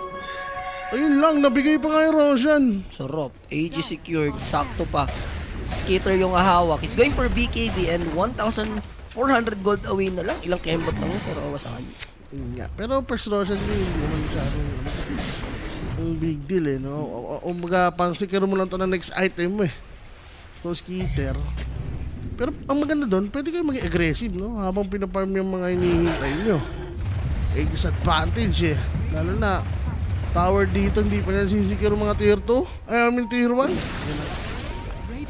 Ayun lang, nabigay pa nga yung Roshan. Sarap. AG secured. Sakto pa. Skater yung ahawak. He's going for BKB and 1,400 gold away na lang. Ilang kembot lang yun, Sir Owa sa kanya. Yun nga. Pero first Roshan din, hindi naman masyadong ang big deal eh, no? Umaga, pang secure mo lang to na next item mo eh. So, Skitter. Pero ang maganda doon, pwede kayo maging aggressive, no? Habang pinaparm yung mga hinihintay nyo. Eh, disadvantage eh. Lalo na, tower dito, hindi pa nila sisecure mga tier 2. I mean tier 1.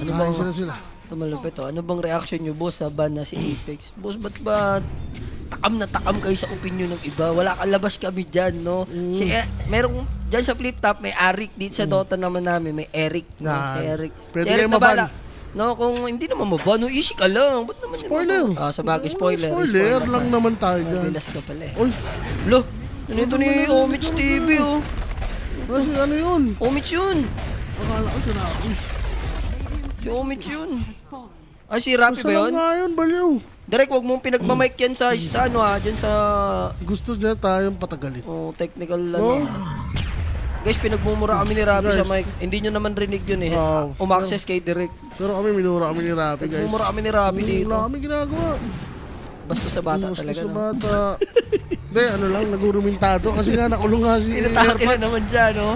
Ano ba sila? Malupit oh. Ano bang reaction nyo, boss, sa ban na si Apex? Boss, ba't ba takam na takam kayo sa opinion ng iba? Wala kalabas kami dyan, no? Merong, dyan sa flip top, may Arik. Dito sa Dota naman namin, may Eric. No? Si Eric. Pwede Si Eric kayo na bala. maban. No, kung hindi naman maban, no, easy ka lang. Ba't naman yun Spoiler. maban? Sa bagay, spoiler. Spoiler lang naman tayo dyan. Bilas ka pala eh. Uy, Lo, ito ni Omich TV, oh. kasi ano yun? Omich yun. Akala ko sila ako. Si Omich yun. Ay, si Rapi ba Saan yun? nga yun, baliw? Direk, wag mong pinagmamic yan sa dyan sa Gusto niya tayong patagalin. technical No? Guys, pinagmumura kami ni Rapi sa Guys. mic. Hindi nyo naman rinig yun eh. Oo. Umaccess kay Direk. Pero kami, minura kami ni Rapi, guys. Pinagmumura kami ni Rapi dito. Wala kami ginagawa. Bastos na bata Gusto talaga, sa no? bata. Hindi, ano lang, nagurumintado. Kasi nga, nakulong nga si Inatake na AirPods. naman dyan, no?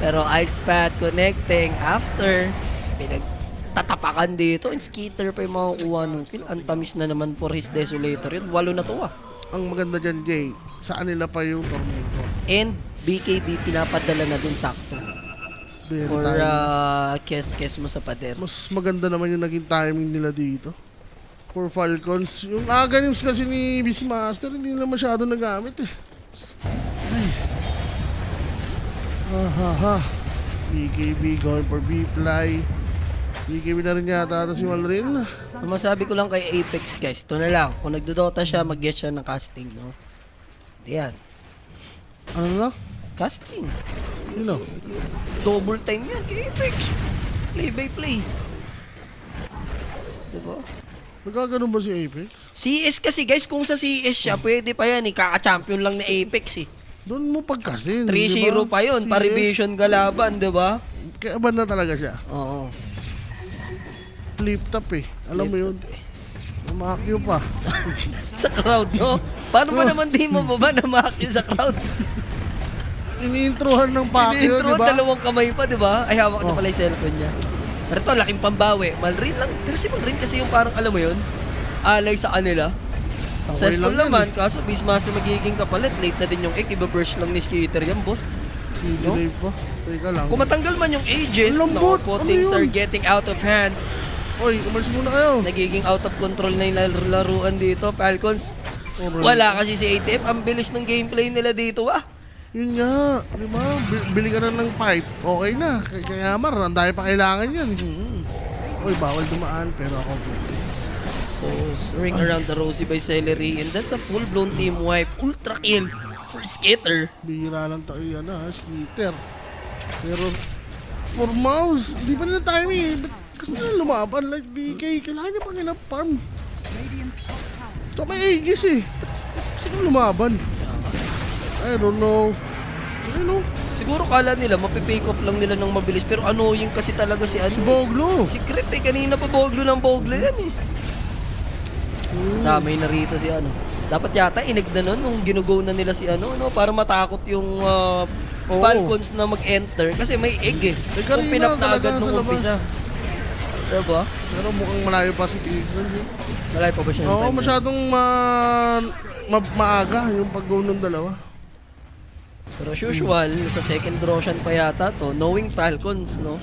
Pero Ice Pat connecting after pinagtatapakan dito. And Skitter pa yung makukuha nung kill. Antamis na naman for his Desolator yun. 8 na to ah. Ang maganda dyan, Jay, saan nila pa yung tormento? And BKB pinapadala na din sakto. Very For timing. kes mo sa pader. Mas maganda naman yung naging timing nila dito. For Falcons. Yung Aganims kasi ni Beastmaster, hindi nila masyado nagamit eh. Ay. Ha. BKB going for B-Fly. BKB na rin yata ito si Malrin. Ang masabi ko lang kay Apex guys, ito na lang. Kung nagdodota siya, mag-get siya ng casting, no? Yan. Ano na? Casting. You know. Double time yan kay Apex. Play by play. Diba? Nagkaganon ba si Apex? CS kasi guys, kung sa CS siya, pwede pa yan. Kaka-champion lang ni Apex eh. Doon mo pagkasin. 3-0 pa yun, pa-revision kalaban, diba? Kaya ba na talaga siya? Oo. Flip top eh. Alam mo yun? Namakyo pa. Sa crowd, no? Paano ba naman di mo ba namakyo sa crowd? Iniintrohan ng pakyo, Intro, di ba? dalawang kamay pa, di ba? Ay, hawak na pala yung cellphone niya. Pero ito, laking pambawi. Malrin lang. Pero si Malrin kasi yung parang, alam mo yun, alay sa kanila. Successful lang yan naman, kaso Beastmaster magiging kapalit. Late na din yung egg, iba-burst lang ni Skitter yan, boss. Delay pa. Teka lang. Kung matanggal man yung ages, Ang lambot. no, Ano things yun? are getting out of hand. Oy, umalis muna kayo. Nagiging out of control na yung laruan dito, Falcons. Wala kasi si ATF. Ang bilis ng gameplay nila dito, ah. Yun nga, di ba? Bili ka na ng pipe, okay na. Kaya Mar, ang dami pa kailangan yan. Oy, bawal dumaan, pero ako. So, ring around the rosy by Celery, and that's a full-blown team wipe. Ultra kill for Skitter. Bihira lang tayo yan, ha, Skitter. Pero, for mouse, di pa nila timing eh. Ba't kasi nila lumaban? Like, DK, kailangan niya pang ina-farm. Ito may Aegis eh. Kasi nila lumaban. I don't know. Siguro kala nila, mapipick off lang nila ng mabilis. Pero annoying kasi talaga si Si Boglo. Secret eh, kanina pa Boglo ng Boglo yan eh. Damay na rito si Dapat yata ineg na nun nung ginugo na nila si para matakot yung Falcons na mag-enter. Kasi may egg eh. Kung kanina pinap na talaga agad nung sa labas. umpisa. Diba? Pero mukhang malayo pa si Tigran eh. Malay pa ba siya? Oo, masyadong maaga yung pag-go ng dalawa. Pero as usual, sa second Roshan pa yata to, knowing Falcons, no?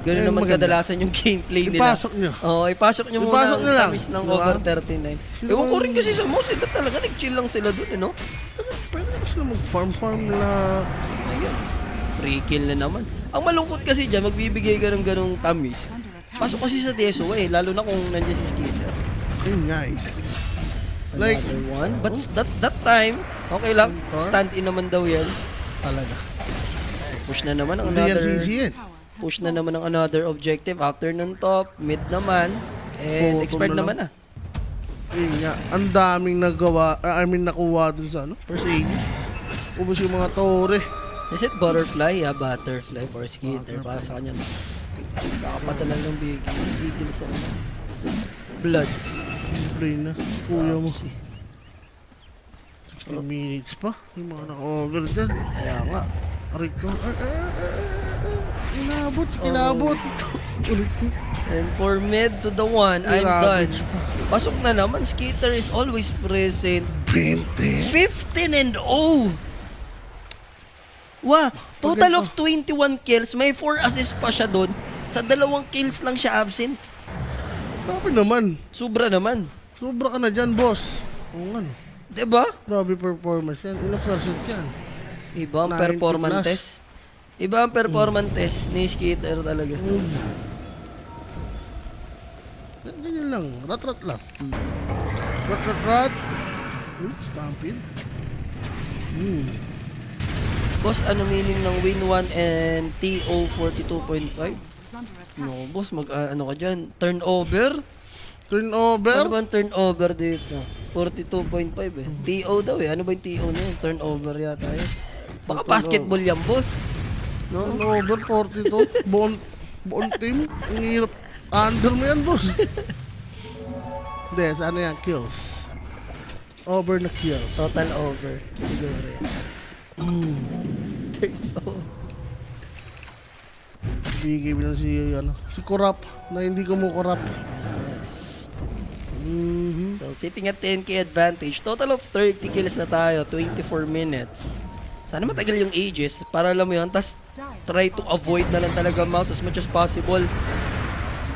Ganun naman maganda. kadalasan yung gameplay nila. Ipasok nyo. Oo, ipasok nyo muna Ipasok ang nyo lang. tamis ng Diba? over 39. Ewan ko rin kasi sa Mouse, talaga nag-chill lang sila dun, no? Pwede na sila mag-farm nila. Ayun. Free kill na naman. Ang malungkot kasi dyan, magbibigay ka ng ganong tamis. Pasok kasi sa DSO lalo na kung nandiyan si Skitter. Ayun nga eh. Like, Another one. But that time, okay lang. Stand-in naman daw yan. talaga. Push na naman ang Hindi yan another... easy yan. Push na naman ang another objective. After nun top, mid naman. And Bottom expert na naman lang. Ayun nga, ang daming nakuha dun sa first Aegis. Ubus yung mga tore. Is it butterfly? Yeah, butterfly for Skitter. Para sa kanya. Kakapatalan ng bigil sa Bloods. Play na. Kuya mo. Si- 16 minutes pa. Yung mga naka-over dyan. Kaya nga. Aray ko. Inabot. Ulit ko. And for mid to the one, I'm done. Ravage pa. Pasok na naman. Skitter is always present. 20. 15 and 0. Wow, total of 21 kills. May 4 assists pa siya doon. Sa 2 kills lang siya absent. Grabe naman. Sobra naman. Sobra ka na dyan, boss. Oo nga. No. Diba? Grabe performance yan. Ilang percent yan? Iba ang 90 performance plus. test. Iba ang performance test ni Skitter talaga. Ganyan lang. Rat lang. Rat. Stampede. Boss, ano meaning ng win 1 and TO 42.5? No, boss, ano ka dyan? Turnover? Turnover. Ano ba ang turnover dito? 42.5 eh. TO daw eh. Ano ba yung TO na yun? Turnover yata yun. Baka basketball yan, boss. No? Turnover 42. Buong team. Ang hirap. Under mo yan, boss. Hindi, ano yan? Kills. Over na kills. Total over. Siguro yan. Turnover. Bigay lang si Kurap na hindi ko mo Kurap. So, sitting at 10k advantage. Total of 30 kills na tayo. 24 minutes. Sana matagal yung ages para alam mo yun. Tas try to avoid na lang talaga mouse as much as possible.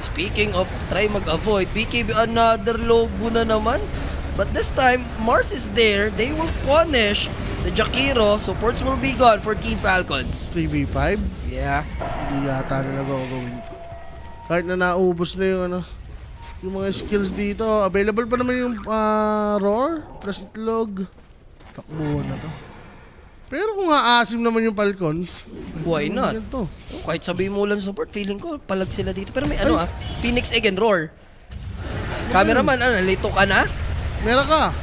Speaking of try mag-avoid, BKB another logo na naman. But this time, Mars is there. They will punish the Jakiro. Supports will be gone for Team Falcons. 3v5. Yeah. Hindi yata nila gagawin to. Kahit na naubos na yung mga skills dito. Available pa naman yung roar plus itlog. Takbuhan na to. Pero kung aasim naman yung Falcons, Why not? ganito. Kahit sabihin mo lang support, feeling ko palag sila dito. Pero may Phoenix Egg and Roar. Cameraman, lito ka na? Meron ka.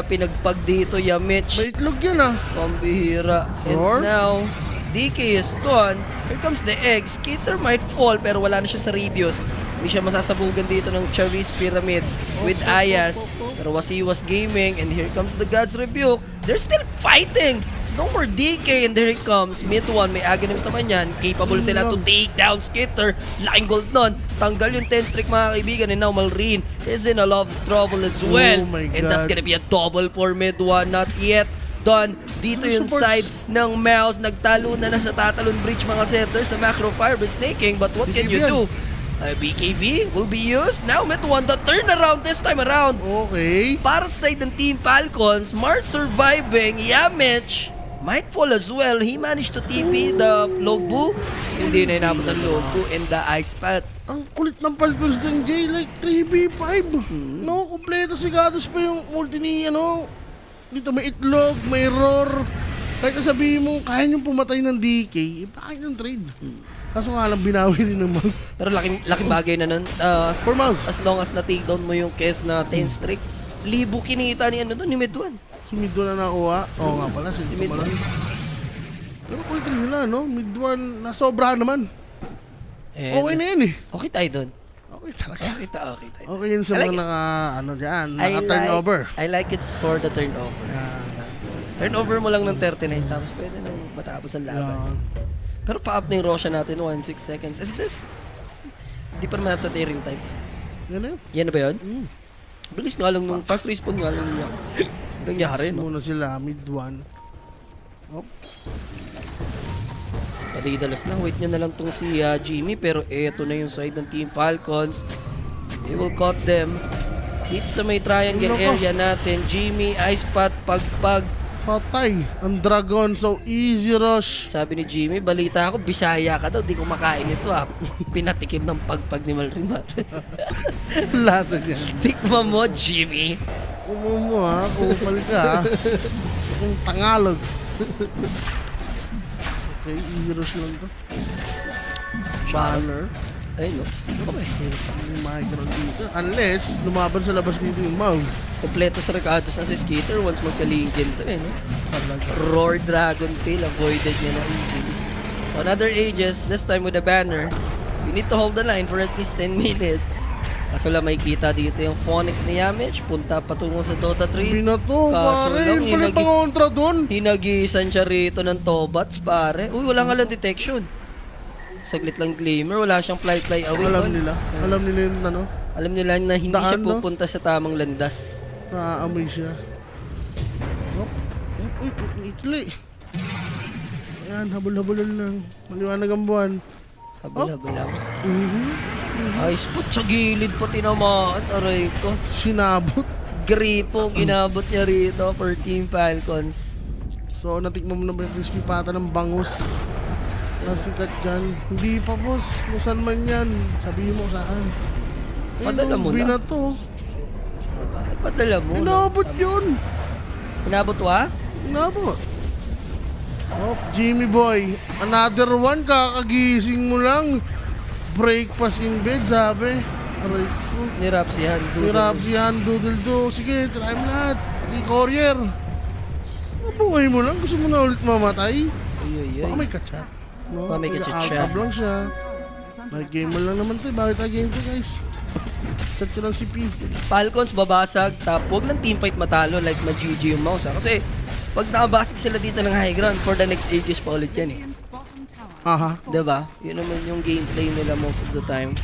Pinagpag dito, Mitch. May itlog yan ah. Pambihira. And Roar? now, DK is gone. Here comes the egg. Skitter might fall pero wala na siya sa radius. Hindi siya masasabugan dito ng Charis Pyramid with Ayas. Pero Wasiwas Gaming and here comes the God's Rebuke. They're still fighting. No more DK and there he comes. Mid 1, may Aghanims naman yan. Capable sila to take down Skitter. Laking gold nun. Tanggal yung 10 streak mga kaibigan and now Malrine is in a lot of trouble as well. Oh my And that's God. gonna be a double for mid 1. Not yet done. Dito yung Supports. side ng Mouse. Nagtalo na sa Tatalon Bridge mga setters. The Macro Fire is taking. But what can you BKB do? BKB will be used. Now mid 1, the turnaround this time around. Okay. Para sa side ng Team Falcons, Mars surviving. Yamich might fall as well. He managed to TP the Logbu. Hindi na inabot ng Logbu and the Ice Pat. Ang kulit ng Falcons din, Jay. Like 3v5. No, kompleto si Gatos pa yung multi ni, Dito may itlog, may roar. Kahit sabihin mo, kaya niyong pumatay ng DK, bakit yung trade? Kaso nga lang, binawi rin ng mouse. Pero laking bagay na nun. For mouse. As long as na-take down mo yung Kes na 10 streak, libo kinita ni ni Mid-1. Si Mid 1 na nakuha. Oo nga pala, si Mid Mid 1. Pero kulit rin nila, no? Mid 1, nasobra naman. Okay na yan eh. Okay tayo doon. Okay talaga. Okay tayo. Okay yun sa I like mga naka-turnover. I like it for the turnover. Turnover mo lang ng 39 tapos pwede nang matapos ang laban. Pero pa-up na yung Roshan natin, 1-6 seconds. Is this? Hindi pa naman natatiring time. Yan na yun. Yan na ba yun? Bilis nga lang nung fast respawn nga lang niya. Nangyari, no? Muna sila, Mid 1. Oh. Padidalas na. Wait nyo na lang tong si Jimmy. Pero eto na yung side ng Team Falcons. They will cut them. Dito sa may triangle area natin. Jimmy, Ice Pat, Pagpag. Patay. Ang Dragon. So, easy rush. Sabi ni Jimmy, balita ako, Bisaya ka daw. Di ko makain ito ha. Pinatikim ng Pagpag ni Malrimar. Lahat yan. Tikma mo, Jimmy. Umumo ha. Kupal ka ha. Kung Tagalog. Okay, easy rush lang to. Banner. Ay, no. Yung micro dito. Unless, lumaban sa labas dito yung mouse. Kompleto sa recados na si Skitter once magkalingkin to no? Talaga. Roar Dragon Tail, avoided niya na easily. So another Aegis, this time with a banner. You need to hold the line for at least 10 minutes. Kaso lang may kita dito yung Phoenix ni Yamich, punta patungo sa Dota 3. Binato, pare. Yung pala pangontra doon. Hinagisan siya rito ng Tobats, pare. Uy, wala nga lang detection. Saglit lang glimmer, wala siyang fly away. Alam nila yung ano. Alam nila na hindi Daan, siya pupunta sa tamang landas. Naaamoy siya. Oh. Uy, ikli. Ayan, habol-habolan lang. Maliwanag ang buwan. Habol-habol lang. Ay, spot sa gilid pa tinamaan. Aray ko. Sinabot. Gripo ang inabot niya rito for Team Falcons. So, natikman mo na ba yung crispy pata ng bangus? Nasikat dyan. Hindi pa, boss. Kung saan man yan. Sabihin mo saan. Padala mo na. Binato. Padala mo. Inabot yun. Inabot wa? Inabot. Oh, Jimmy boy. Another one. Kakagising mo lang. Breakfast in bed, sabi. Aray ko. Nirap si Han. Hirap siyan, doodle do. Sige, try mo lahat. Si Courier. Mabuhay mo lang. Gusto mo na ulit mamatay. Ay. Baka may kachat. No? Baka may kachat Out siya. tab lang siya. Nag-game mo lang naman to. Bakit game to, guys? Chat ko lang si P. Falcons babasag, huwag lang teamfight matalo like ma-GG yung mouse. Kasi pag nakabasag sila dito ng high ground, for the next ages pa ulit yan eh. Aha. Diba? Yun naman yung gameplay nila most of the time.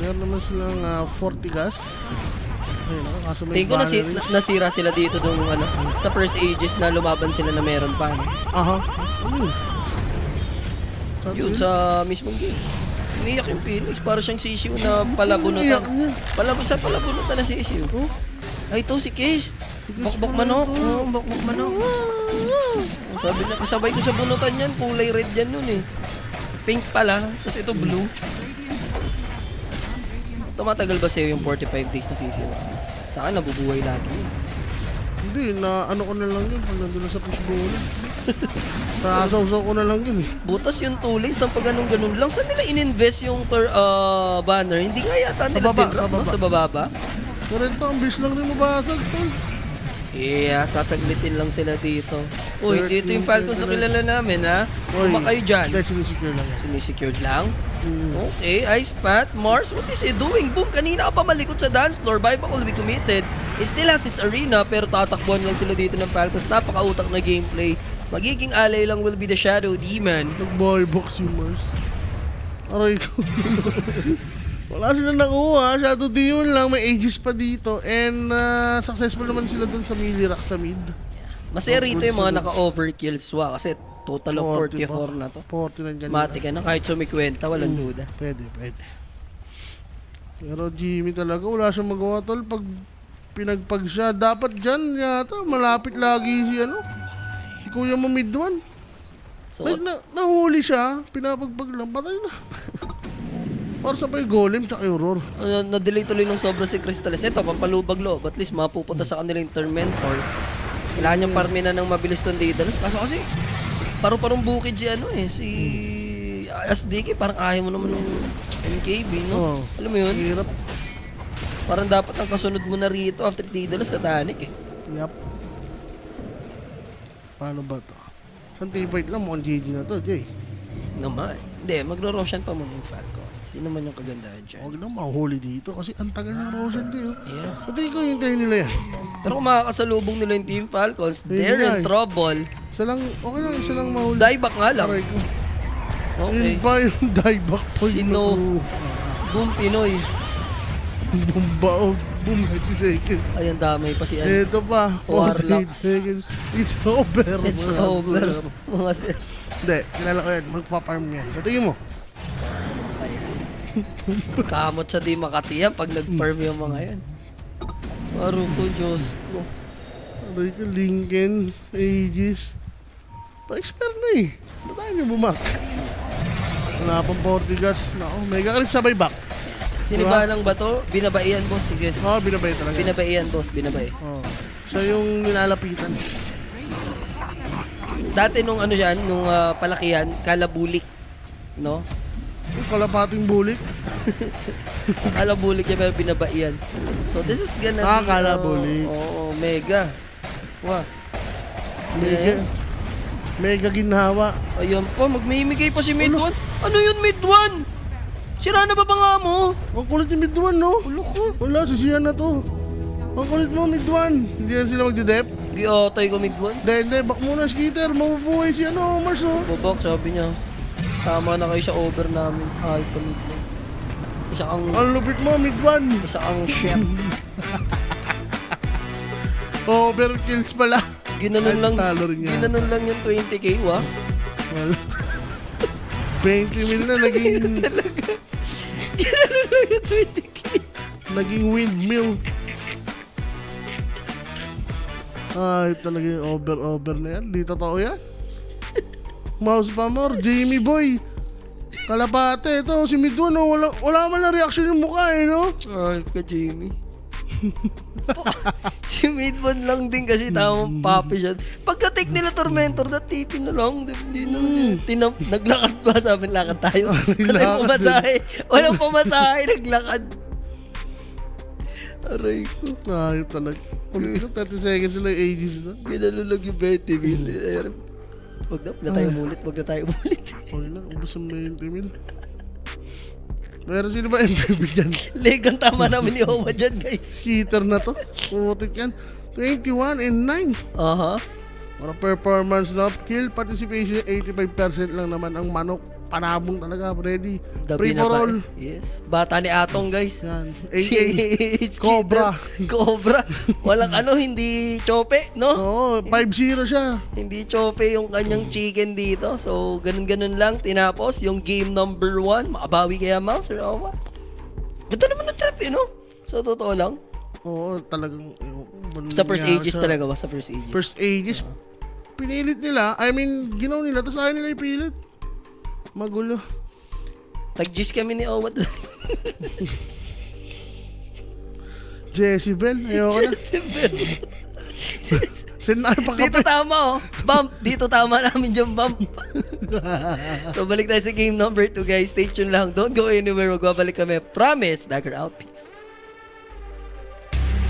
Meron naman silang 40 gas. Ayun, kaso may Tingin ko banner. nasira sila dito dun, sa first ages na lumaban sila na meron pa. Aha. Yun sa mismong game. Umiyak yung Phoenix, para siyang sisiw na palabunutan. Umiyak niya. Palabunutan na sisiw. Oh? Ay, ito si Case. Bokbok manok. Oo, bokbok manok. Sabi na, kasabay ko sa bunutan yan. Kulay red yan nun eh. Pink pala. Tapos ito blue. Tumatagal ba sa'yo yung 45 days na sisiw? Sa akin, nabubuhay lagi yun. Hindi, na ano ko na lang yun pag nandun na sa fishbowl. Naasaw-saw ko na lang yun eh. Butas yung 2 lanes ng pag ganun lang. Saan nila in-invest yung banner? Hindi nga yata nila dinrap, no? Sa baba ba? Pero ito, ang bilis lang rin mabasag to. Yeah, sasaglitin lang sila dito. Uy, dito yung Falcons na kilala namin, ha? Kuma kayo dyan. Hindi, sinisecure lang yan. Sinisicured lang? Okay, Ice Pat, Mars, what is he doing? Boom, kanina ka pa malikot sa dance floor. Buyback will be committed. He still has his arena, pero tatakbuhan lang sila dito ng Falcons. Napaka-utak na gameplay. Magiging alay lang will be the Shadow Demon. Nag-boy box yung Mars. Aray ko. Wala sila nakuha. Shadow Demon lang. May ages pa dito. And successful naman sila dun sa Milirak sa mid. Masaya rito yung mga naka-overkill swa kasi total of 44 na to. 49 ganyan. Mati ka na, kahit sumikwenta, walang duda. Pwede. Pero Jimmy talaga, wala siyang magawa tol. Pag pinagpag siya, dapat dyan yata, malapit lagi si Kuya mo mid one. So, Like, nahuli siya, pinapagpag lang, patay na. Or sa pa yung golem, tsaka yung roar. na-delay tuloy ng sobra si Crystales. Ito, pampalubag loob. At least mapupunta sa kanila yung Tormentor. Kailangan niyang farmin na ng mabilis tong Daedalus. Kaso kasi, parang bukid si si SDK. Parang ayaw mo naman ng NKB, no? Oo. Alam mo yun? Hirap. Parang dapat ang kasunod mo na rito after Daedalus sa Danik Yup. Paano ba to? Saan teamfight lang? Mukhang GG na to, Jay. Naman. Hindi, magro-Roshan pa muna yung Falcons. Yun naman yung kagandahan dyan. Huwag lang mahuli dito kasi ang tagal ng Roshan din. Yeah. Sa tingin ko hintayin nila yan. Pero kung makakasalubong nila yung Team Falcons, Ayun they're nga in eh. trouble. Okay lang, isa lang mahuli. Dieback nga lang. Aray ko. Okay. Yun ba yung dieback point Sino? Boom Pinoy. Bumba o boom 90 seconds. Ayan, damay pa si Ito pa, 48 Warlocks. seconds. It's over. It's mga over. sir. Mga sir. Hindi, kilala ko yan. Magpa-farm yan. Sa tingin mo? Kamot sa di Makati yan pag nag-farm yung mga yan. Maro ko, Diyos ko. Aray ko, Lincoln, Aegis. Pa-expert na eh. Ba't tayo niyo bumak? Wala pang Portigas. Nako, mega creep sabay back. Siniba ng bato, binabaian boss. Sige. Oo, binabay talaga. Binabaian boss, binabay. Oo. Siya yung nilalapitan. Dati nung ano yan, nung palakihan, kalabulik. No? Tapos kalapating bulik. Kalabulik niya pero binabaian. So this is gonna be... Kalabulik. Oo, mega. Wow. Mega. Mega ginhawa. Ayan pa, magmimigay pa si Mid 1. Ano yun, Mid 1? Sira na ba nga mo? Ang kulit ni Mid-1, no? Ulo ko. Wala, sisiyan na to. Ang kulit mo, Mid-1. Hindi yan sila magdidep. Giotay ko Mid 1. Hindi, back muna, Skitter. Mabubuhay si Mars, oh. Bobok, sabi niya. Tama na kayo sa over namin. Ay, pa Mid 1. Isa kang... Ang lupit mo, Mid-1. Isa kang chef. Overkills pala. Ginanon lang. Talo rin yan. Ginanon lang yung 20k, wa? Wala. 20 mil na naging... Ginanon lang yung 20k. Naging windmill. Ay, talaga yung over na yan. Di totoo yan. Mouse Pamor, Jamie Boy. Kalapate, ito, si Mid-1, oh, wala man na reaction yung mukha, no? Ay, ka Jamie. Si Mid 1 lang din kasi tamang papi siya. Pagka-take nila Tormentor, natipin na lang. Hindi na naglakad ba? Sabi lakad tayo. Walang pumasahe. Walang pumasahe, naglakad. Aray ko. Ayop talaga. Ulit 30 seconds sila yung ages na. Ginalulog yung 20 mil. Wag na tayo mulit. Wag na tayo mulit. Okay na, ubos ang 20 mil. Pero sino ba MVP dyan? Legang tama namin ni Owa dyan, guys. Skitter na to. Putik yan. 21 and 9. Aha. Para performance na kill participation 85% lang naman ang manok. Panabong talaga, ready. Free for all. Yes. Bata ni Atong, guys. Yan. Si AA. Cobra. Cobra. Walang hindi chope, no? Oo, 5-0 siya. Hindi chope yung kanyang chicken dito. So, ganun-ganun lang. Tinapos yung game number 1. Makabawi kaya Mouse or Owa. Ganda naman ng trap, no? So, totoo lang. Oo, talagang... Sa first ages talaga ba? Sa first ages. First ages, pinilit nila. I mean, ginaw nila, tapos ayaw nila ipilit. Magulo. Tag-juice kami ni Owa doon. Jezebel, ayoko na. Sinay pa Dito tama, oh. Bump. Dito tama namin yung bump. So, balik tayo sa game number 2, guys. Stay tuned lang. Don't go anywhere. Magbabalik kami. Promise. Dagger out. Peace.